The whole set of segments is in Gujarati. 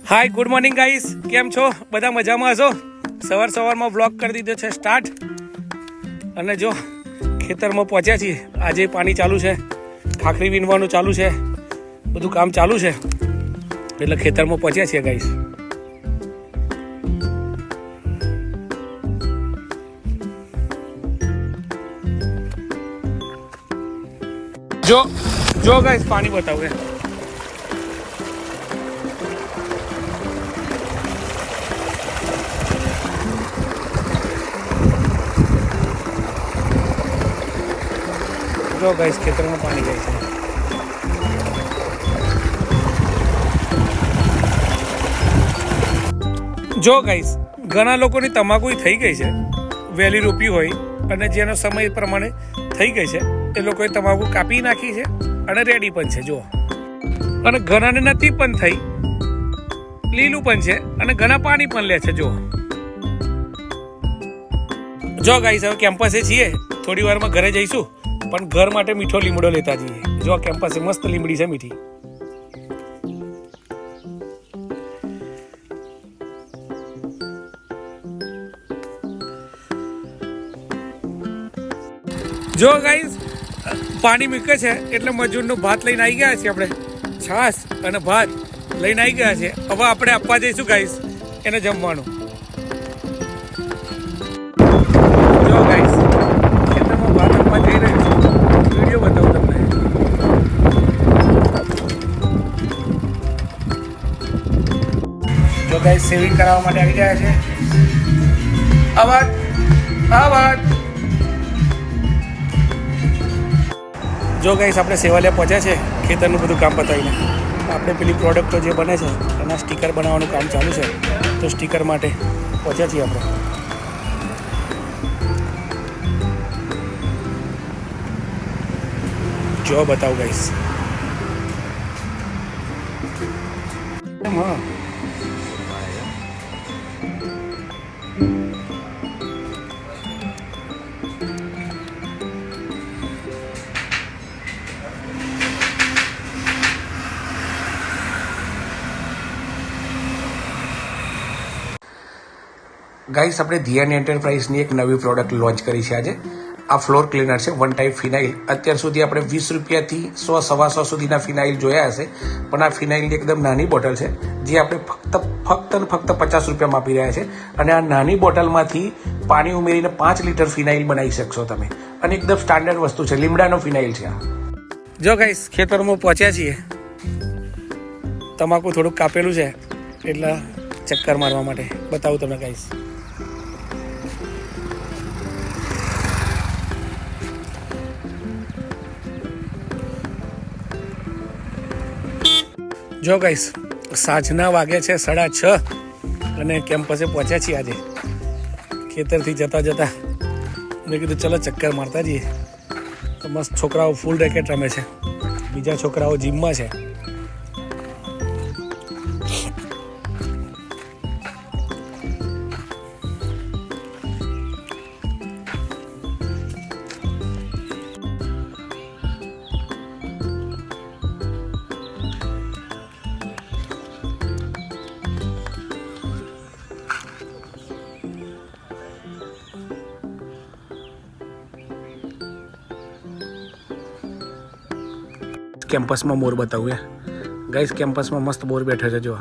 હાય ગુડ મોર્નિંગ ગાઈસ, કેમ છો? બધા મજામાં હશો? સવારમાં વ્લોગ કરી દીધો છે સ્ટાર્ટ. અને જો ખેતરમાં પહોંચ્યા છીએ. આજે પાણી ચાલુ છે, ખાખરી વીણવાનું ચાલુ છે, બધું કામ ચાલુ છે, એટલે ખેતરમાં પહોંચ્યા છીએ ગાઈસ. જો ગાઈસ પાણી બતાવું. જો ગાઈસ ખેતરમાં પાણી જાય છે. જો ગાઈસ ઘણા લોકોની તમાકુ થઈ ગઈ છે, વહેલી રોપી હોય અને જેનો સમય પ્રમાણે થઈ ગઈ છે એ લોકોએ તમાકુ કાપી નાખી છે અને રેડી પણ છે. જો અને ઘણાને નથી પણ થઈ, લીલું પણ છે અને ઘણા પાણી પણ લે છે. જો ગાઈસ હવે કેમ્પસે છીએ, થોડી વારમાં ઘરે જઈશું, પણ ઘર માટે મીઠો લીમડો લેતા જઈએ. જો કેમ્પસે મસ્ત લીમડી છે મીઠી. જો ગાઈસ પાણી મૂકે છે એટલે મજૂરનો ભાત લઈને આવી ગયા છે. આપણે છાશ અને ભાત લઈને આવી ગયા છે. હવે આપણે આપવા જઈશું ગાઈસ એને જમવાનું. જો ગાઈસ ખેતરમાં ભાત આપવા જઈ રહ્યું છે, વિડીયો બતાવું તમને. જો ગાઈસ સેવિંગ કરાવવા માટે આવી ગયા છે. આવાજ જો ગાઈસ આપણે સેવાલિયા પહોંચ્યા છે. ખેતરનું બધું કામ પતાવીને આપણે પેલી પ્રોડક્ટો જે બને છે એના સ્ટીકર બનાવવાનું કામ ચાલુ છે, તો સ્ટીકર માટે પહોંચ્યા છીએ આપણે. જો બતાવું ગાઈસ. હા ગાઈસ આપણે ધીયાની એન્ટરપ્રાઇઝની એક નવી પ્રોડક્ટ લોન્ચ કરી છે આજે. આ ફ્લોર ક્લીનર છે, વન ટાઈપ ફિનાઇલ. અત્યાર સુધી આપણે 20 રૂપિયાથી 100-125 સુધીના ફિનાઇલ જોયા હશે, પણ આ ફિનાઇલની એકદમ નાની બોટલ છે જે આપણે ફક્ત 50 રૂપિયામાં આપી રહ્યા છે. અને આ નાની બોટલમાંથી પાણી ઉમેરીને 5 લીટર ફિનાઇલ બનાવી શકશો તમે, અને એકદમ સ્ટાન્ડર્ડ વસ્તુ છે. લીમડાનો ફિનાઇલ છે આ. જો ગાઈસ ખેતરમાં પહોંચ્યા છીએ. તમાકુ થોડુંક કાપેલું છે એટલે ચક્કર મારવા માટે બતાવું તમને ગાઈસ. જો ગાઈસ સાંજના વાગે છે 6:30 અને કેમ્પસે પહોંચ્યા છીએ આજે. ખેતરથી જતા મેં કીધું ચલો ચક્કર મારતા જઈએ. તો મસ્ત છોકરાઓ ફૂલ રેકેટ રમે છે, બીજા છોકરાઓ જીમમાં છે. કેમ્પસમાં મોર બતાવું ગાઈસ. કેમ્પસમાં મસ્ત મોર બેઠો છે. જો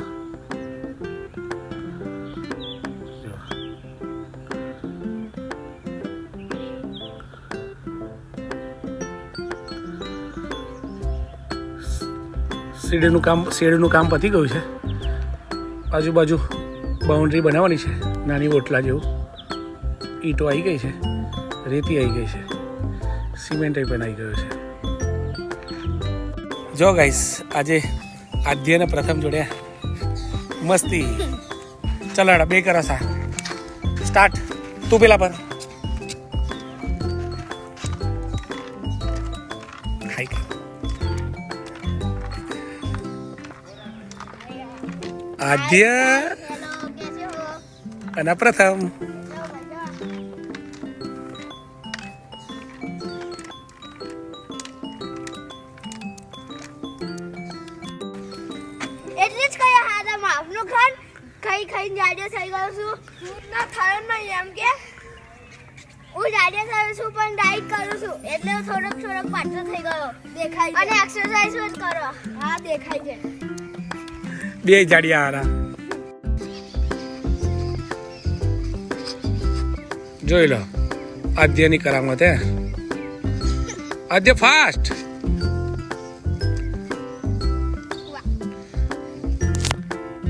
શેડનું કામ પતી ગયું છે. આજુબાજુ બાઉન્ડ્રી બનાવવાની છે, નાની ઓટલા જેવું. ઈંટો આવી ગઈ છે, રેતી આવી ગઈ છે, સિમેન્ટ પણ આવી ગયો છે. જો ગાઈસ આજે આદ્યને પ્રથમ જોડ્યા. મસ્તી ચલાડા બે કરસા સ્ટાર્ટ. તું પેલા પર આદ્ય અને પ્રથમ. એટલે જ કયા હાથમાં આપનો ખાઈને જાડો થઈ ગયો છું. ના થયો નહીં એમ કે હું જાડો થયો છું પણ ડાઈટ કરું છું એટલે થોડોક પાતળો થઈ ગયો દેખાય અને એક્સરસાઇઝ જ કરો. હા દેખાય છે. બે જાડિયા હારા જોઈ લો. આદ્યની કરામત હે. આદ્ય ફાસ્ટ.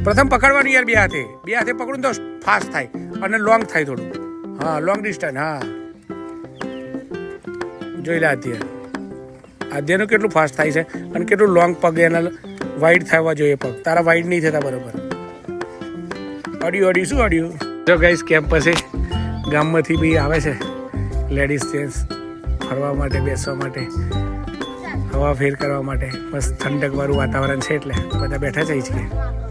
પ્રથમ પકડવાનું યાર બે હાથે પકડું તો ફાસ્ટ થાય અને લોંગ થાય થોડું. હા લોંગ ડિસ્ટન્સ. હા જોઈ લે આદ્યનું કેટલું ફાસ્ટ થાય છે અને કેટલું લોંગ પગ એના વાઇડ થવા જોઈએ પગ. તારા વાઇડ નહીં થતા બરોબર. અડ્યું શું અડ્યું? જો ગાઈસ કેમ્પસે ગામમાંથી બી આવે છે લેડીઝ જેન્ટ્સ ફરવા માટે, બેસવા માટે, હવા ફેર કરવા માટે. બસ ઠંડકવાળું વાતાવરણ છે એટલે બધા બેઠા છે.